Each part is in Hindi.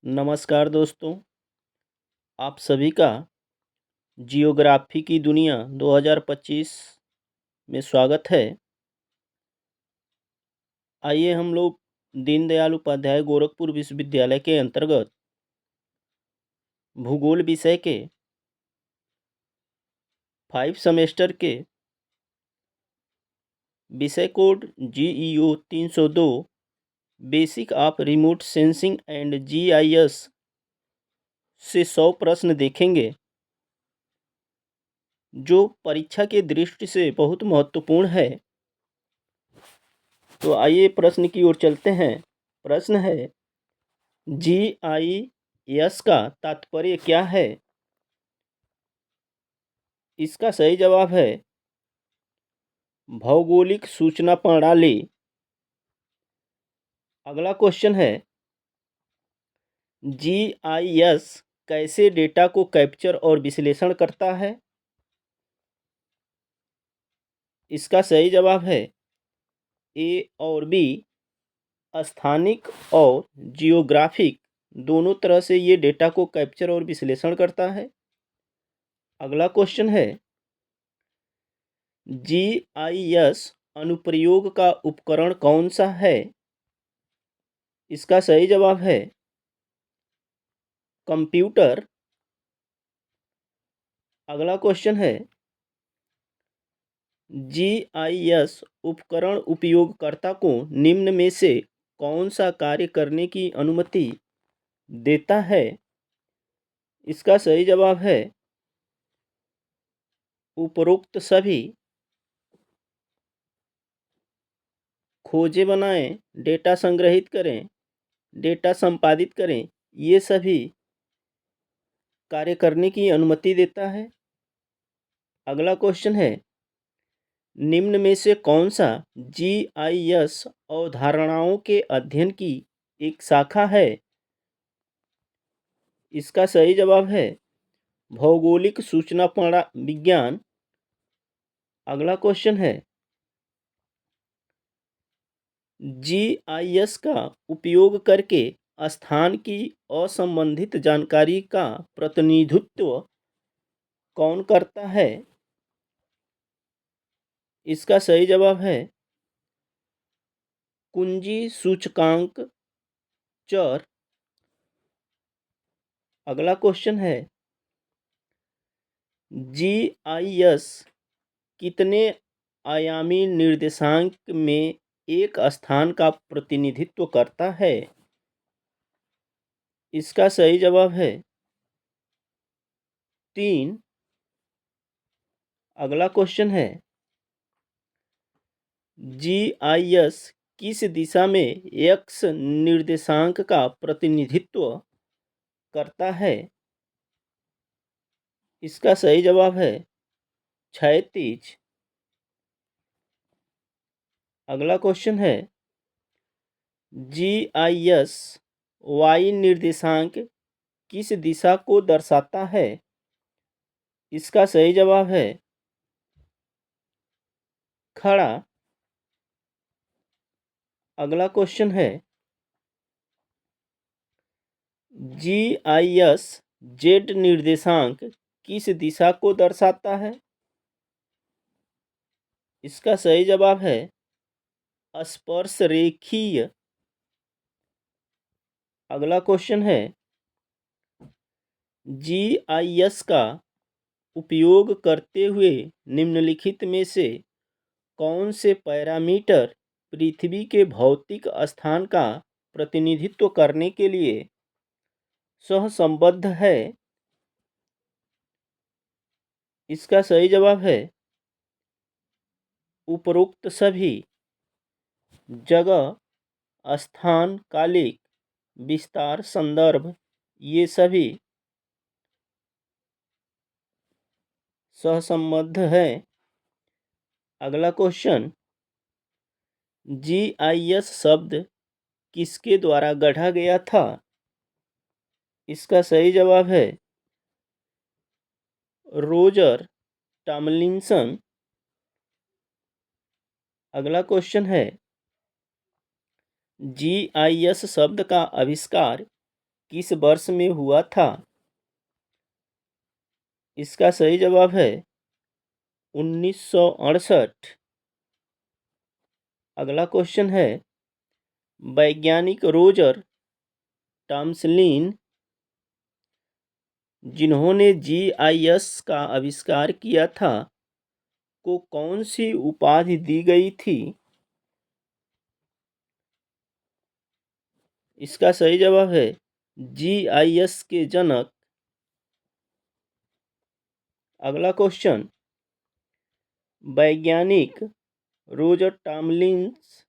नमस्कार दोस्तों, आप सभी का जियोग्राफी की दुनिया 2025 में स्वागत है। आइए हम लोग दीनदयाल उपाध्याय गोरखपुर विश्वविद्यालय के अंतर्गत भूगोल विषय के 5 सेमेस्टर के विषय code GEO 302 basic of remote sensing and GIS से 100 प्रश्न देखेंगे, जो परीक्षा के दृष्टि से बहुत महत्वपूर्ण है। तो आइए प्रश्न की ओर चलते हैं। प्रश्न है, GIS का तात्पर्य क्या है? इसका सही जवाब है भौगोलिक सूचना प्रणाली। अगला क्वेश्चन है, GIS कैसे डेटा को कैप्चर और विश्लेषण करता है? इसका सही जवाब है ए और बी। स्थानिक और जियोग्राफिक दोनों तरह से ये डेटा को कैप्चर और विश्लेषण करता है। अगला क्वेश्चन है, GIS अनुप्रयोग का उपकरण कौन सा है? इसका सही जवाब है कंप्यूटर। अगला क्वेश्चन है, GIS उपकरण उपयोगकर्ता को निम्न में से कौन सा कार्य करने की अनुमति देता है? इसका सही जवाब है उपरोक्त सभी। खोजें बनाएं, डेटा संग्रहित करें, डेटा संपादित करें, ये सभी कार्य करने की अनुमति देता है। अगला क्वेश्चन है, निम्न में से कौन सा GIS अवधारणाओं के अध्ययन की एक शाखा है? इसका सही जवाब है भौगोलिक सूचना विज्ञान। अगला क्वेश्चन है, GIS का उपयोग करके स्थान की असंबंधित जानकारी का प्रतिनिधित्व कौन करता है? इसका सही जवाब है कुंजी सूचकांक चर। अगला क्वेश्चन है, GIS कितने आयामी निर्देशांक में एक स्थान का प्रतिनिधित्व करता है? इसका सही जवाब है 3। अगला क्वेश्चन है, GIS किस दिशा में x निर्देशांक का प्रतिनिधित्व करता है? इसका सही जवाब है क्षैतिज। अगला क्वेश्चन है, GIS y निर्देशांक किस दिशा को दर्शाता है? इसका सही जवाब है खड़ा। अगला क्वेश्चन है, GIS z निर्देशांक किस दिशा को दर्शाता है? इसका सही जवाब है स्पर्श रेखीय। अगला क्वेश्चन है, GIS का उपयोग करते हुए निम्नलिखित में से कौन से पैरामीटर पृथ्वी के भौतिक स्थान का प्रतिनिधित्व करने के लिए सहसंबद्ध है? इसका सही जवाब है उपरोक्त सभी। जगह, स्थान, कालिक, विस्तार, संदर्भ, ये सभी सहसंबद्ध है। अगला क्वेश्चन, GIS शब्द किसके द्वारा गढ़ा गया था? इसका सही जवाब है रोजर टॉमलिंसन। अगला क्वेश्चन है, GIS शब्द का आविष्कार किस वर्ष में हुआ था? इसका सही जवाब है 1968। अगला क्वेश्चन है, वैज्ञानिक रोजर टॉमस्लिन जिन्होंने जीआईएस का आविष्कार किया था को कौन सी उपाधि दी गई थी? इसका सही जवाब है जीआईएस के जनक। अगला क्वेश्चन, वैज्ञानिक रोजर टॉमलिंस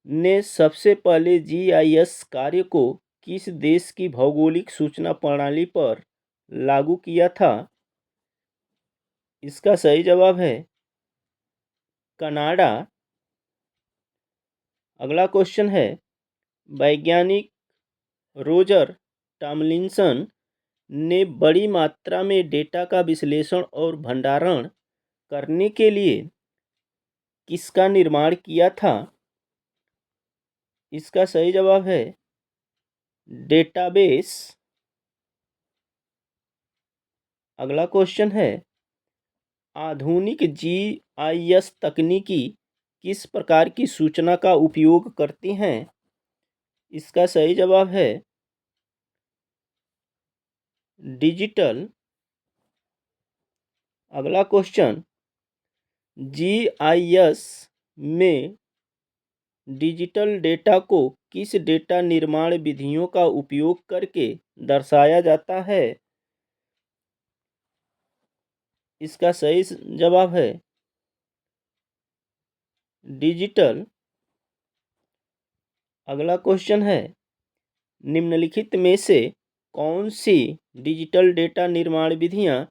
ने सबसे पहले जीआईएस कार्य को किस देश की भौगोलिक सूचना प्रणाली पर लागू किया था? इसका सही जवाब है कनाडा। अगला क्वेश्चन है, वैज्ञानिक रोजर टॉमलिंसन ने बड़ी मात्रा में डेटा का विश्लेषण और भंडारण करने के लिए किसका निर्माण किया था? इसका सही जवाब है डेटाबेस। अगला क्वेश्चन है, आधुनिक जीआईएस तकनीकी किस प्रकार की सूचना का उपयोग करती हैं? इसका सही जवाब है डिजिटल। अगला क्वेश्चन, जीआईएस में डिजिटल डेटा को किस डेटा निर्माण विधियों का उपयोग करके दर्शाया जाता है? इसका सही जवाब है डिजिटल। अगला क्वेश्चन है, निम्नलिखित में से कौन सी डिजिटल डेटा निर्माण विधियां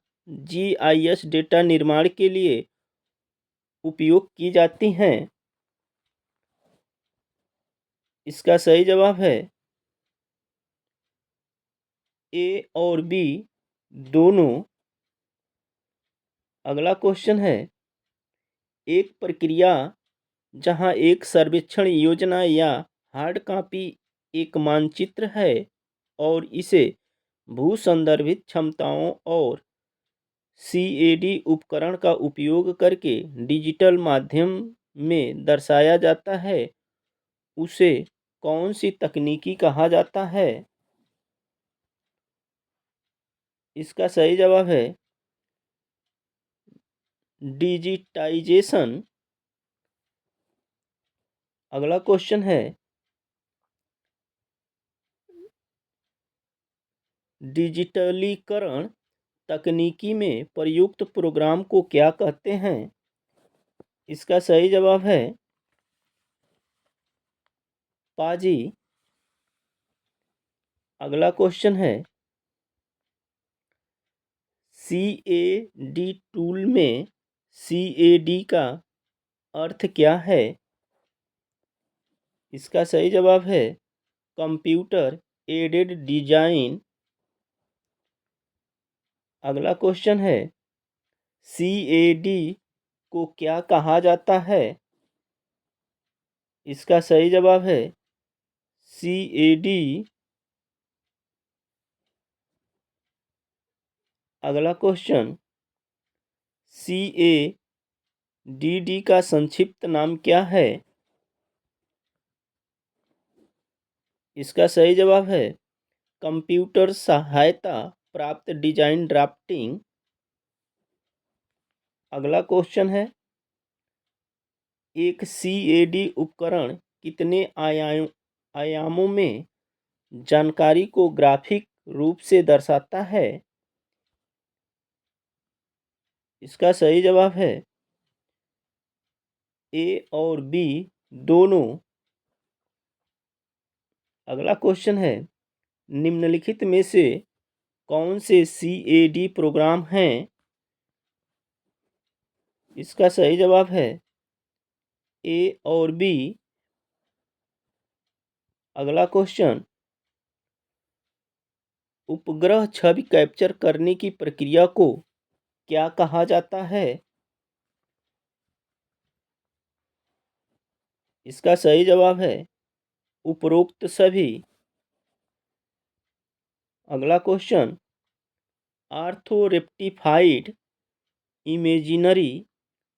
जीआईएस डेटा निर्माण के लिए उपयोग की जाती हैं? इसका सही जवाब है ए और बी दोनों। अगला क्वेश्चन है, एक प्रक्रिया जहां एक सर्वेक्षण योजना या हार्ड कॉपी एक मानचित्र है और इसे भू संदर्भित क्षमताओं और सीएडी उपकरण का उपयोग करके डिजिटल माध्यम में दर्शाया जाता है, उसे कौन सी तकनीकी कहा जाता है? इसका सही जवाब है डिजिटाइजेशन। अगला क्वेश्चन है, डिजिटलीकरण तकनीकी में प्रयुक्त प्रोग्राम को क्या कहते हैं? इसका सही जवाब है पाजी। अगला क्वेश्चन है, सीएडी टूल में सीएडी का अर्थ क्या है? इसका सही जवाब है कंप्यूटर एडेड डिजाइन। अगला क्वेश्चन है, सीएडी को क्या कहा जाता है? इसका सही जवाब है सीएडी। अगला क्वेश्चन, सीएडीडी का संक्षिप्त नाम क्या है? इसका सही जवाब है कंप्यूटर सहायता प्राप्त डिजाइन ड्राफ्टिंग। अगला क्वेश्चन है, एक सीएडी उपकरण कितने आयामों में जानकारी को ग्राफिक रूप से दर्शाता है? इसका सही जवाब है ए और बी दोनों। अगला क्वेश्चन है, निम्नलिखित में से कौन से सीएडी प्रोग्राम हैं? इसका सही जवाब है ए और बी। अगला क्वेश्चन, उपग्रह छवि कैप्चर करने की प्रक्रिया को क्या कहा जाता है? इसका सही जवाब है उपरोक्त सभी। अगला क्वेश्चन, आर्थोरेप्टिफाइड इमेजिनरी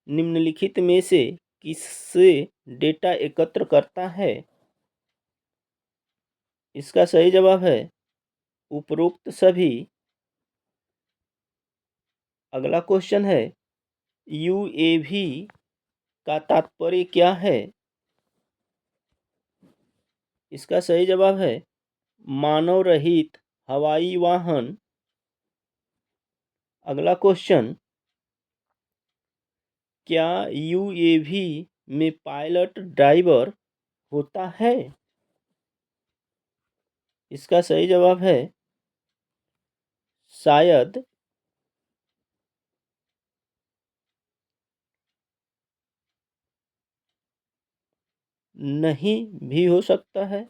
निम्नलिखित में से किससे डेटा एकत्र करता है? इसका सही जवाब है उपरोक्त सभी। अगला क्वेश्चन है, यूएवी का तात्पर्य क्या है? इसका सही जवाब है मानव रहित हवाई वाहन। अगला क्वेश्चन, क्या यूएवी में पायलट ड्राइवर होता है? इसका सही जवाब है शायद। नहीं भी हो सकता है।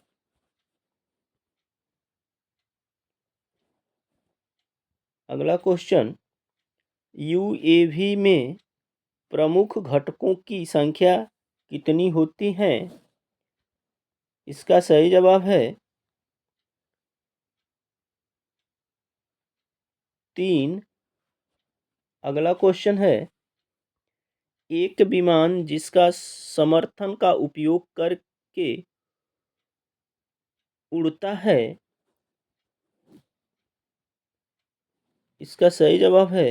अगला क्वेश्चन, यूएवी में प्रमुख घटकों की संख्या कितनी होती है? इसका सही जवाब है 3। अगला क्वेश्चन है, एक विमान जिसका समर्थन का उपयोग करके उड़ता है। इसका सही जवाब है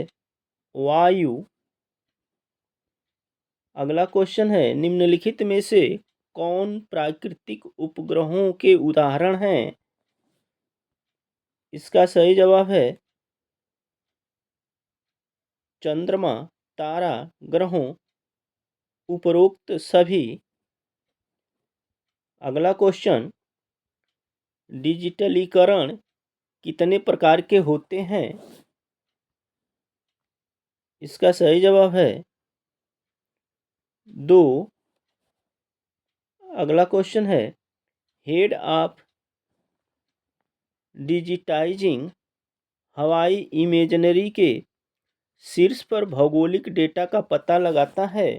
वायु। अगला क्वेश्चन है, निम्नलिखित में से कौन प्राकृतिक उपग्रहों के उदाहरण हैं? इसका सही जवाब है चंद्रमा, तारा, ग्रहों, उपरोक्त सभी। अगला क्वेश्चन, डिजिटलीकरण कितने प्रकार के होते हैं? इसका सही जवाब है 2। अगला क्वेश्चन है, हेड ऑफ डिजिटाइजिंग हवाई इमेजनरी के शीर्ष पर भौगोलिक डेटा का पता लगाता है।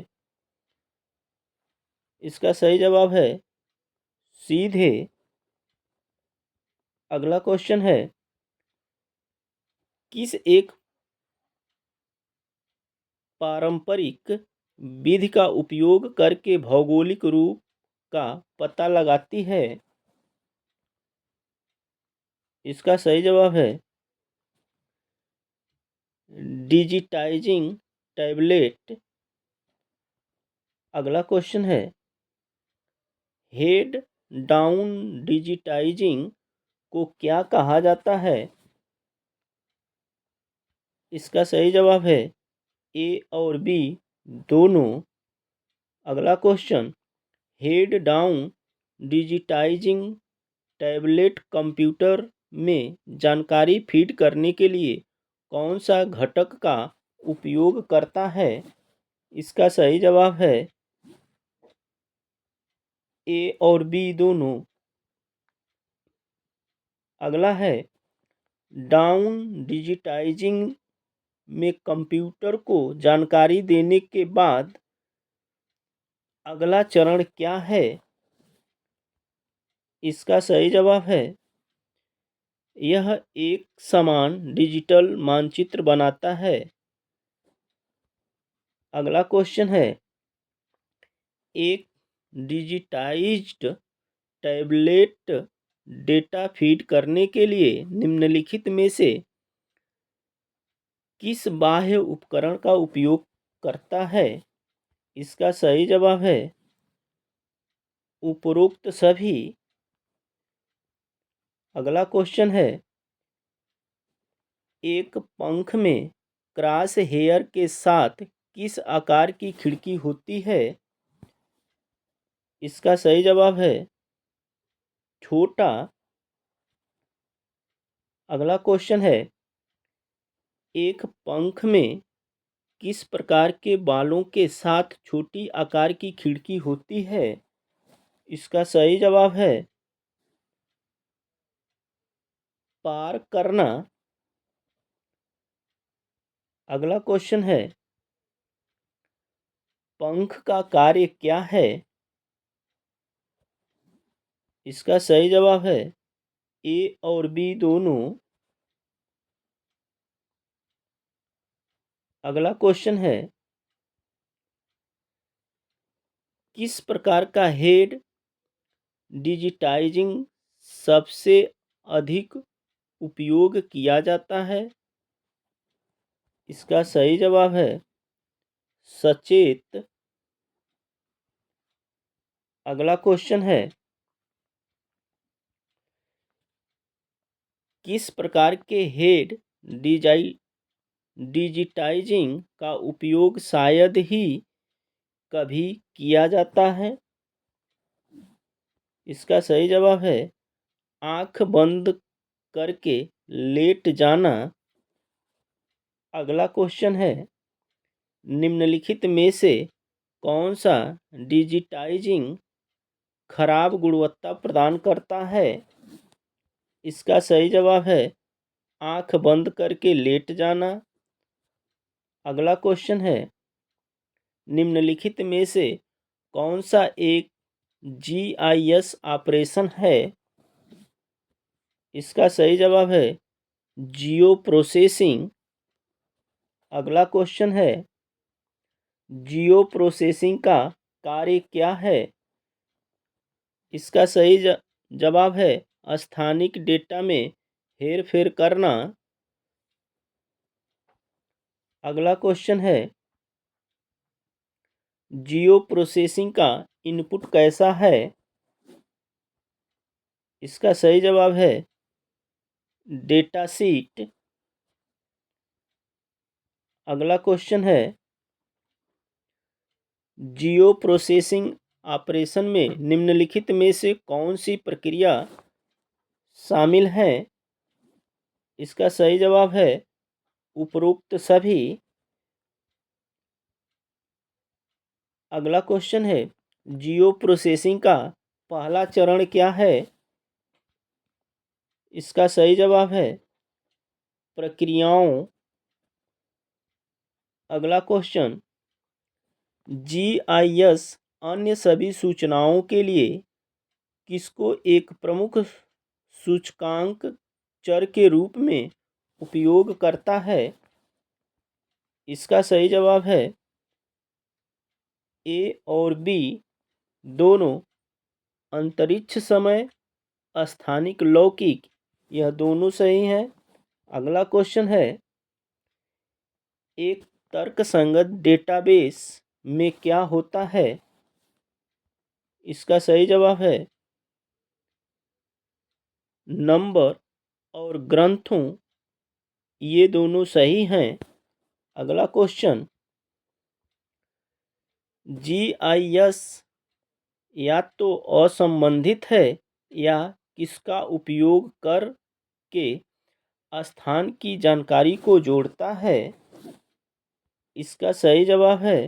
इसका सही जवाब है सीधे। अगला क्वेश्चन है, किस एक पारंपरिक विधि का उपयोग करके भौगोलिक रूप का पता लगाती है? इसका सही जवाब है डिजिटाइजिंग टैबलेट। अगला क्वेश्चन है, हेड डाउन डिजिटाइजिंग को क्या कहा जाता है? इसका सही जवाब है ए और बी दोनों। अगला question, head down digitising tablet computer में जानकारी फीड करने के लिए कौन सा घटक का उपयोग करता है? इसका सही जवाब है ए और बी दोनों। अगला है, डाउन डिजिटाइजिंग में कंप्यूटर को जानकारी देने के बाद अगला चरण क्या है? इसका सही जवाब है यह एक समान डिजिटल मानचित्र बनाता है। अगला क्वेश्चन है, एक डिजिटाइज्ड टैबलेट डेटा फीड करने के लिए निम्नलिखित में से किस बाह्य उपकरण का उपयोग करता है? इसका सही जवाब है उपरोक्त सभी। अगला क्वेश्चन है, एक पंख में क्रॉस हेयर के साथ किस आकार की खिड़की होती है? इसका सही जवाब है छोटा। अगला क्वेश्चन है, एक पंख में किस प्रकार के बालों के साथ छोटी आकार की खिड़की होती है? इसका सही जवाब है पार करना। अगला क्वेश्चन है, पंख का कार्य क्या है? इसका सही जवाब है ए और बी दोनों। अगला क्वेश्चन है, किस प्रकार का हेड डिजिटाइजिंग सबसे अधिक उपयोग किया जाता है? इसका सही जवाब है सचेत। अगला क्वेश्चन है, किस प्रकार के हेड डिजिटाइजिंग का उपयोग शायद ही कभी किया जाता है? इसका सही जवाब है आंख बंद करके लेट जाना। अगला क्वेश्चन है, निम्नलिखित में से कौन सा डिजिटाइजिंग खराब गुणवत्ता प्रदान करता है? इसका सही जवाब है आंख बंद करके लेट जाना। अगला क्वेश्चन है, निम्नलिखित में से कौन सा एक जीआईएस ऑपरेशन है? इसका सही जवाब है जियो प्रोसेसिंग। अगला क्वेश्चन है, जियो प्रोसेसिंग का कार्य क्या है? इसका सही जवाब है स्थानिक डेटा में हेरफेर करना। अगला क्वेश्चन है, जियो प्रोसेसिंग का इनपुट कैसा है? इसका सही जवाब है डेटा शीट। अगला क्वेश्चन है, जियो प्रोसेसिंग ऑपरेशन में निम्नलिखित में से कौन सी प्रक्रिया शामिल है? इसका सही जवाब है उपरोक्त सभी। अगला क्वेश्चन है, जियो प्रोसेसिंग का पहला चरण क्या है? इसका सही जवाब है प्रक्रियाओं। अगला क्वेश्चन, जीआईएस अन्य सभी सूचनाओं के लिए किसको एक प्रमुख सूचकांक चर के रूप में उपयोग करता है? इसका सही जवाब है ए और बी दोनों। अंतरिक्ष समय, स्थानिक लौकिक, यह दोनों सही हैं। अगला क्वेश्चन है, एक तर्कसंगत डेटाबेस में क्या होता है? इसका सही जवाब है नंबर और ग्रंथों, ये दोनों सही हैं। अगला क्वेश्चन, जीआईएस या तो असंबंधित है या किसका उपयोग कर के स्थान की जानकारी को जोड़ता है? इसका सही जवाब है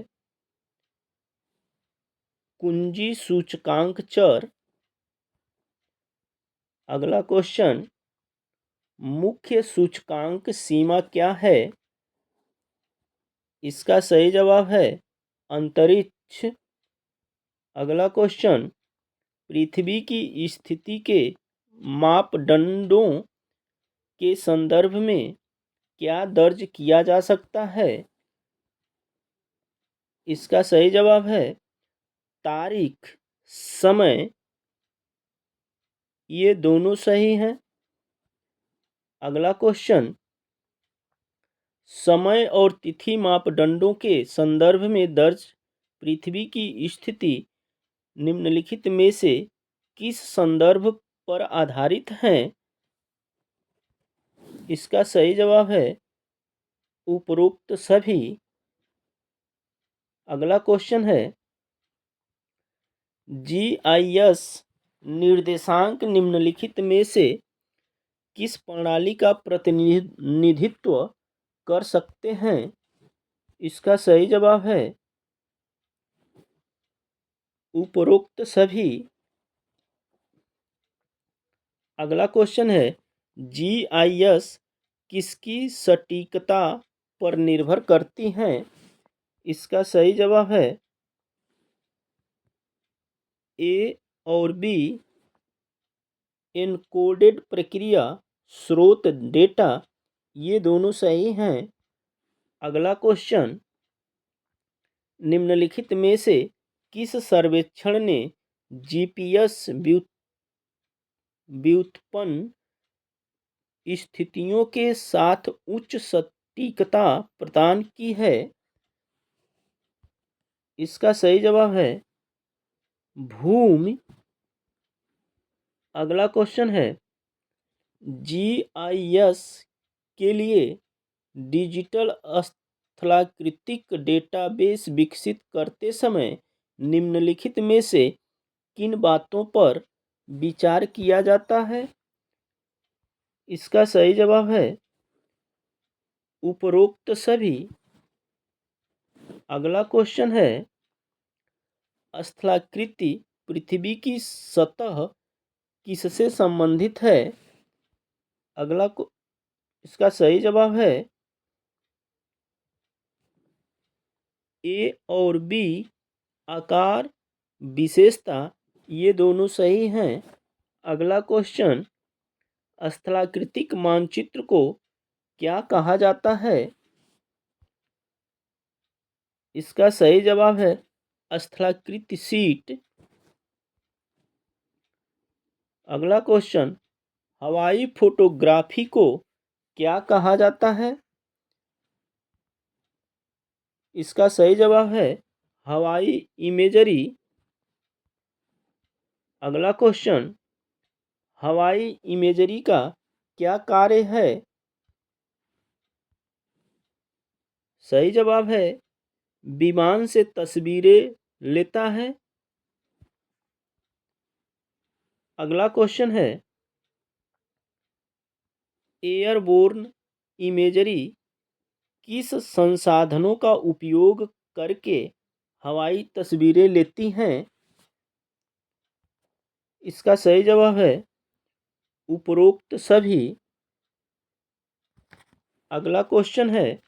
कुंजी सूचकांक चर। अगला क्वेश्चन, मुख्य सूचकांक सीमा क्या है? इसका सही जवाब है अंतरिक्ष। अगला क्वेश्चन, पृथ्वी की स्थिति के मापदंडों के संदर्भ में क्या दर्ज किया जा सकता है? इसका सही जवाब है तारीख, समय, ये दोनों सही हैं। अगला क्वेश्चन, समय और तिथि मापदंडों के संदर्भ में दर्ज पृथ्वी की स्थिति निम्नलिखित में से किस संदर्भ पर आधारित हैं? इसका सही जवाब है उपरोक्त सभी। अगला क्वेश्चन है, जीआईएस निर्देशांक निम्नलिखित में से किस प्रणाली का प्रतिनिधित्व कर सकते हैं? इसका सही जवाब है उपरोक्त सभी। अगला क्वेश्चन है, जीआईएस किसकी सटीकता पर निर्भर करती हैं? इसका सही जवाब है ए और बी। एन्कोडेड प्रक्रिया, स्रोत डेटा, ये दोनों सही हैं। अगला क्वेश्चन, निम्नलिखित में से किस सर्वेक्षण ने जीपीएस व्युत्पन्न स्थितियों के साथ उच्च सटीकता प्रदान की है? इसका सही जवाब है भूमि। अगला क्वेश्चन है, जीआईएस के लिए डिजिटल स्थलाकृतिक डेटाबेस विकसित करते समय निम्नलिखित में से किन बातों पर विचार किया जाता है? इसका सही जवाब है उपरोक्त सभी। अगला क्वेश्चन है, स्थलाकृति पृथ्वी की सतह किससे संबंधित है? इसका सही जवाब है ए और बी आकार विशेषता, ये दोनों सही हैं। अगला क्वेश्चन, स्थलाकृतिक मानचित्र को क्या कहा जाता है? इसका सही जवाब है स्थलाकृति शीट। अगला क्वेश्चन, हवाई फोटोग्राफी को क्या कहा जाता है? इसका सही जवाब है हवाई इमेजरी। अगला क्वेश्चन, हवाई इमेजरी का क्या कार्य है? सही जवाब है विमान से तस्वीरें लेता है। अगला क्वेश्चन है, एयरबोर्न इमेजरी किस संसाधनों का उपयोग करके हवाई तस्वीरें लेती हैं? इसका सही जवाब है उपरोक्त सभी। अगला क्वेश्चन है,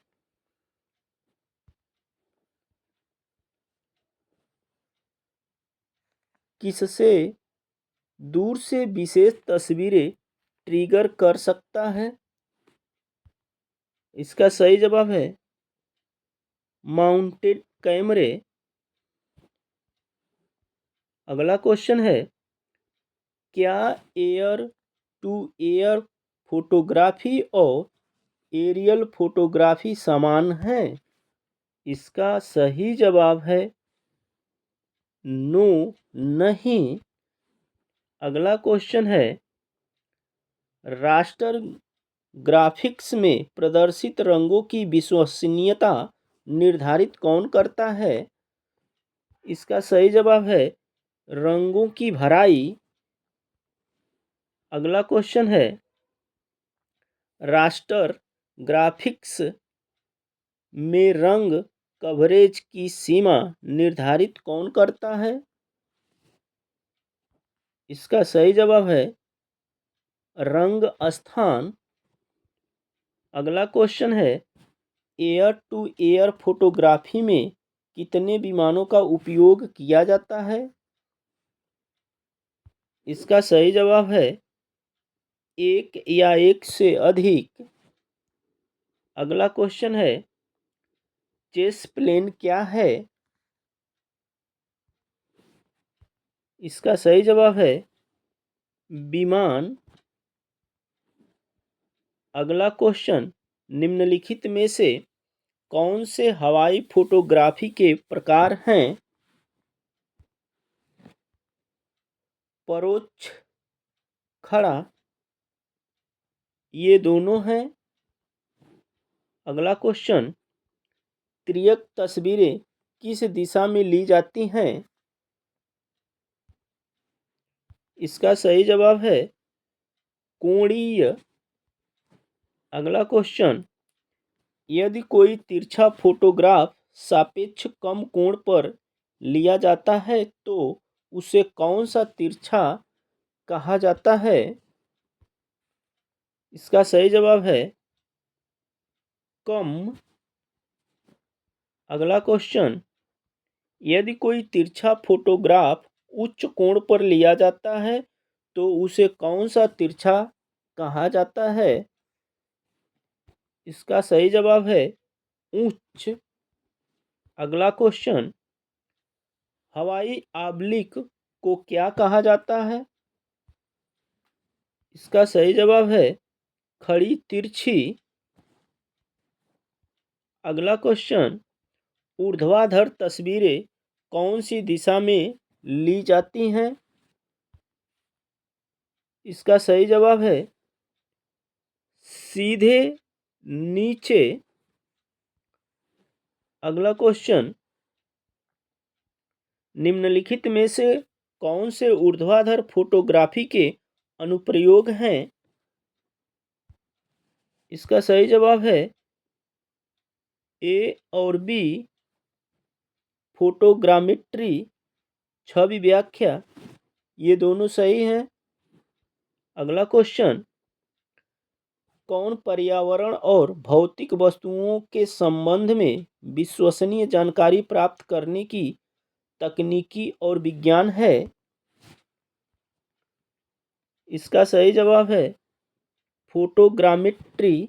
किससे दूर से विशेष तस्वीरें ट्रिगर कर सकता है? इसका सही जवाब है माउंटेड कैमरे। अगला क्वेश्चन है, क्या एयर टू एयर फोटोग्राफी और एरियल फोटोग्राफी समान है? इसका सही जवाब है नो, नहीं। अगला क्वेश्चन है, रास्टर ग्राफिक्स में प्रदर्शित रंगों की विश्वसनीयता निर्धारित कौन करता है? इसका सही जवाब है रंगों की भराई। अगला क्वेश्चन है, रास्टर ग्राफिक्स में रंग कवरेज की सीमा निर्धारित कौन करता है? इसका सही जवाब है रंग स्थान। अगला क्वेश्चन है, एयर टू एयर फोटोग्राफी में कितने विमानों का उपयोग किया जाता है? इसका सही जवाब है एक या एक से अधिक। अगला क्वेश्चन है, चेस प्लेन क्या है? इसका सही जवाब है विमान। अगला क्वेश्चन, निम्नलिखित में से कौन से हवाई फोटोग्राफी के प्रकार हैं? परोक्ष, खड़ा, ये दोनों हैं। अगला क्वेश्चन, तिर्यक तस्वीरें किस दिशा में ली जाती हैं? इसका सही जवाब है कोणीय। अगला क्वेश्चन, यदि कोई तिरछा फोटोग्राफ सापेक्ष कम कोण पर लिया जाता है तो उसे कौन सा तिरछा कहा जाता है? इसका सही जवाब है कम। अगला क्वेश्चन, यदि कोई तिरछा फोटोग्राफ उच्च कोण पर लिया जाता है तो उसे कौन सा तिरछा कहा जाता है? इसका सही जवाब है उच्च। अगला क्वेश्चन, हवाई ऑब्लिक को क्या कहा जाता है? इसका सही जवाब है खड़ी तिरछी। अगला क्वेश्चन, ऊर्ध्वाधर तस्वीरें कौन सी दिशा में ली जाती हैं? इसका सही जवाब है सीधे नीचे। अगला क्वेश्चन, निम्नलिखित में से कौन से ऊर्ध्वाधर फोटोग्राफी के अनुप्रयोग हैं? इसका सही जवाब है ए और बी, फोटोग्रामेट्री, छवि व्याख्या, ये दोनों सही हैं। अगला क्वेश्चन, कौन पर्यावरण और भौतिक वस्तुओं के संबंध में विश्वसनीय जानकारी प्राप्त करने की तकनीकी और विज्ञान है? इसका सही जवाब है फोटोग्रामेट्री।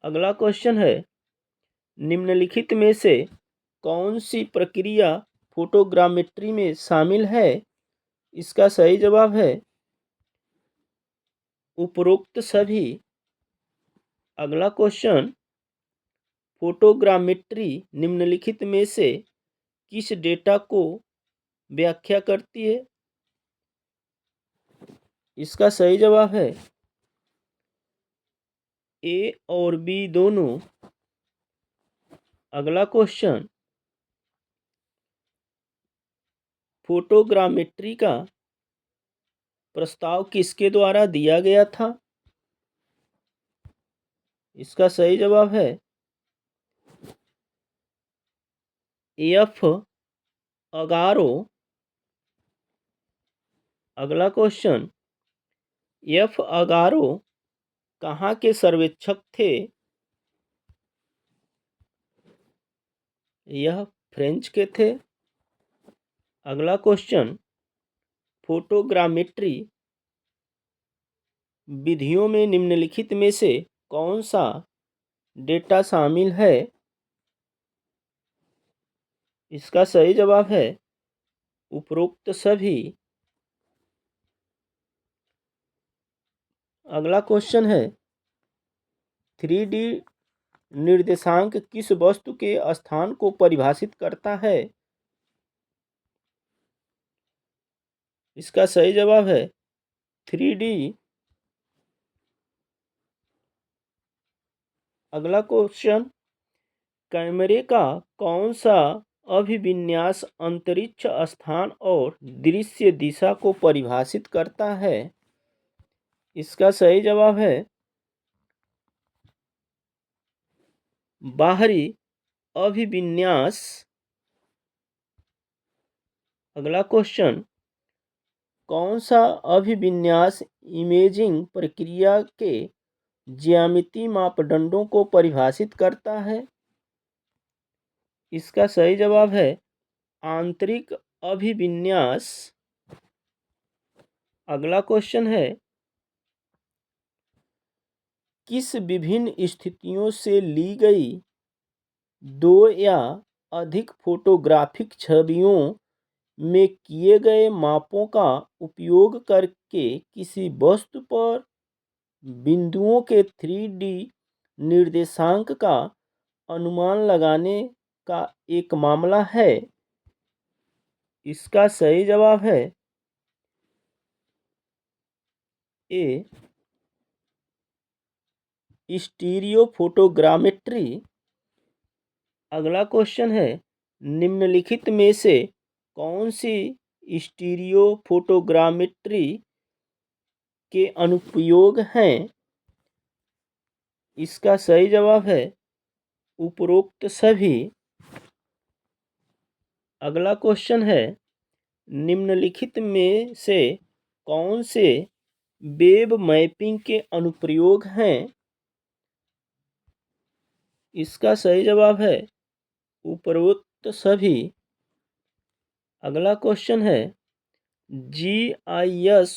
अगला क्वेश्चन है, निम्नलिखित में से कौन सी प्रक्रिया फोटोग्रामेट्री में शामिल है? इसका सही जवाब है उपरोक्त सभी। अगला क्वेश्चन, फोटोग्रामेट्री निम्नलिखित में से किस डेटा को व्याख्या करती है? इसका सही जवाब है ए और बी दोनों। अगला क्वेश्चन, फोटोग्रामेट्री का प्रस्ताव किसके द्वारा दिया गया था? इसका सही जवाब है एफ अगारो। अगला क्वेश्चन, एफ अगारो कहाँ के सर्वेक्षक थे? यह फ्रेंच के थे। अगला क्वेश्चन, फोटोग्रामेट्री विधियों में निम्नलिखित में से कौन सा डेटा शामिल है? इसका सही जवाब है उपरोक्त सभी। अगला क्वेश्चन है, 3D निर्देशांक किस वस्तु के स्थान को परिभाषित करता है? इसका सही जवाब है 3D। अगला क्वेश्चन, कैमरे का कौन सा अभिविन्यास अंतरिक्ष स्थान और दृश्य दिशा को परिभाषित करता है? इसका सही जवाब है बाहरी अभिविन्यास। अगला क्वेश्चन, कौन सा अभिविन्यास इमेजिंग प्रक्रिया के ज्यामितीय मापदंडों को परिभाषित करता है? इसका सही जवाब है आंतरिक अभिविन्यास। अगला क्वेश्चन है, किस विभिन्न स्थितियों से ली गई दो या अधिक फोटोग्राफिक छवियों में किए गए मापों का उपयोग करके किसी वस्तु पर बिंदुओं के 3D निर्देशांक का अनुमान लगाने का एक मामला है? इसका सही जवाब है ए स्टीरियो फोटोग्रामेट्री। अगला क्वेश्चन है, निम्नलिखित में से कौन सी स्टीरियो फोटोग्रामेट्री के अनुप्रयोग हैं? इसका सही जवाब है उपरोक्त सभी। अगला क्वेश्चन है, निम्नलिखित में से कौन से वेब मैपिंग के अनुप्रयोग हैं? इसका सही जवाब है उपरोक्त सभी। अगला क्वेश्चन है, GIS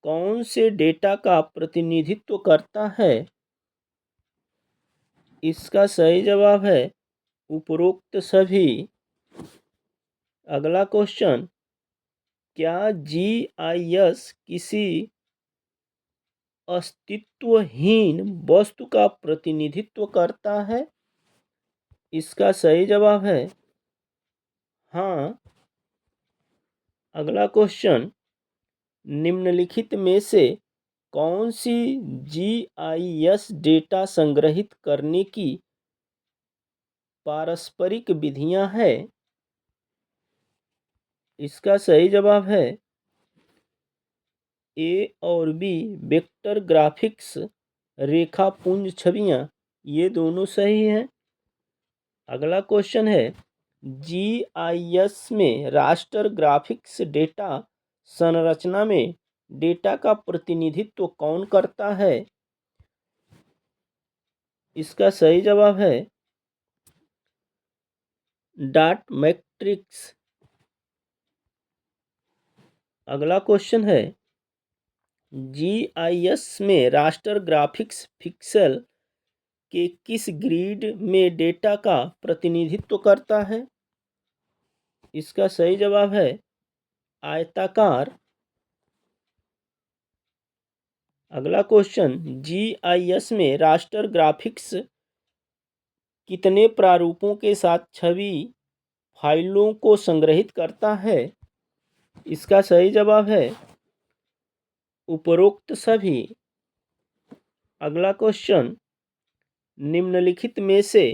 कौन से डेटा का प्रतिनिधित्व करता है? इसका सही जवाब है उपरोक्त सभी। अगला क्वेश्चन, क्या जीआईएस किसी अस्तित्वहीन वस्तु का प्रतिनिधित्व करता है? इसका सही जवाब है हाँ। अगला क्वेश्चन, निम्नलिखित में से कौन सी जीआईएस डेटा संग्रहित करने की पारस्परिक विधियां हैं? इसका सही जवाब है ए और बी, वेक्टर ग्राफिक्स, रेखापुंज छवियां, ये दोनों सही हैं। अगला क्वेश्चन है, जीआईएस में रास्टर ग्राफिक्स डेटा संरचना में डेटा का प्रतिनिधित्व कौन करता है? इसका सही जवाब है डॉट मैट्रिक्स। अगला क्वेश्चन है, जीआईएस में रास्टर ग्राफिक्स पिक्सेल के किस ग्रिड में डेटा का प्रतिनिधित्व करता है? इसका सही जवाब है आयताकार। अगला क्वेश्चन, जीआईएस में रास्टर ग्राफिक्स कितने प्रारूपों के साथ छवि फाइलों को संग्रहित करता है? इसका सही जवाब है उपरोक्त सभी। अगला क्वेश्चन, निम्नलिखित में से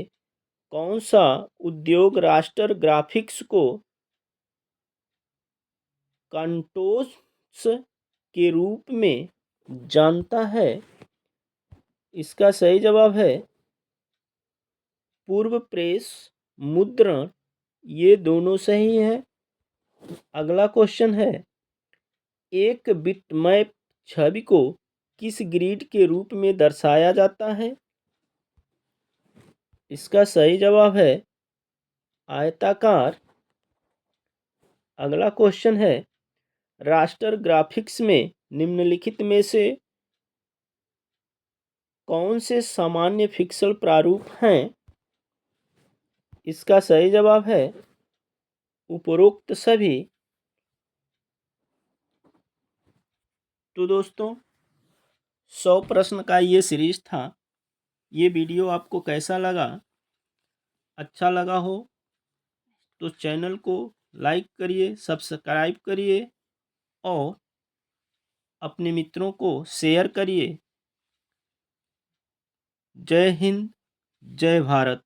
कौन सा उद्योग रास्टर ग्राफिक्स को कंट्रोल्स के रूप में जानता है? इसका सही जवाब है पूर्व प्रेस, मुद्रण, ये दोनों सही हैं। अगला क्वेश्चन है, एक बिटमैप छवि को किस ग्रिड के रूप में दर्शाया जाता है? इसका सही जवाब है आयताकार। अगला क्वेश्चन है, रास्टर ग्राफिक्स में निम्नलिखित में से कौन से सामान्य पिक्सल प्रारूप हैं? इसका सही जवाब है उपरोक्त सभी। तो दोस्तों, 100 प्रश्न का ये सीरीज था। ये वीडियो आपको कैसा लगा? अच्छा लगा हो तो चैनल को लाइक करिए, सब्सक्राइब करिए और अपने मित्रों को शेयर करिए। जय हिंद, जय भारत।